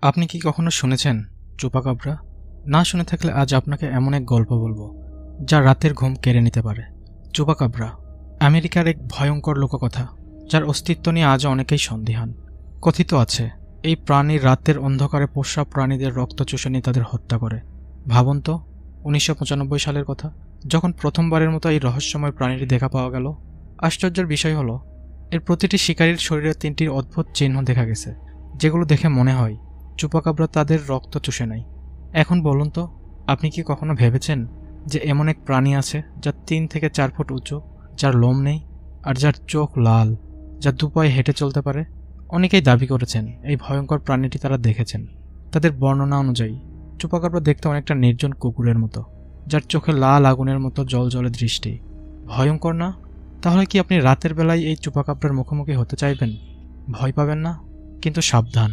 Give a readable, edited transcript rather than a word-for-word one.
আপনি কি কখনো শুনেছেন চুপাকাব্রা? না শুনে থাকলে আজ আপনাকে এমন এক গল্প বলবো যা রাতের ঘুম কেড়ে নিতে পারে। চুপাকাব্রা আমেরিকার এক ভয়ঙ্কর লোককথা, যার অস্তিত্ব নিয়ে আজও অনেকেই সন্দিহান। কথিত আছে এই প্রাণী রাতের অন্ধকারে পোষা প্রাণীদের রক্ত চুষে নিয়ে তাদের হত্যা করে। ভাবুন তো, 1995 সালের কথা, যখন প্রথমবারের মতো এই রহস্যময় প্রাণীটি দেখা পাওয়া গেল। আশ্চর্যের বিষয় হলো, এর প্রতিটি শিকারীর শরীরে 3টি অদ্ভুত চিহ্ন দেখা গেছে, যেগুলো দেখে মনে হয় চুপাকাব্রা তাদের রক্ত চুষে নেয়। এখন বলুন তো, আপনি কি কখনো ভেবেছেন যে এমন এক প্রাণী আছে যা 3 থেকে 4 ফুট উঁচু, যার লোম নেই, আর যার চোখ লাল, যা দুপায়ে হেঁটে চলতে পারে? অনেকেই দাবি করেছেন এই ভয়ঙ্কর প্রাণীটি তারা দেখেছেন। তাদের বর্ণনা অনুযায়ী চুপাকাব্রা দেখতে অনেকটা নির্জন কুকুরের মতো, যার চোখে লাল আগুনের মতো জলজলে দৃষ্টি। ভয়ঙ্কর না? তাহলে কি আপনি রাতের বেলায় এই চুপাকাব্রার মুখোমুখি হতে চাইবেন? ভয় পাবেন না? কিন্তু সাবধান,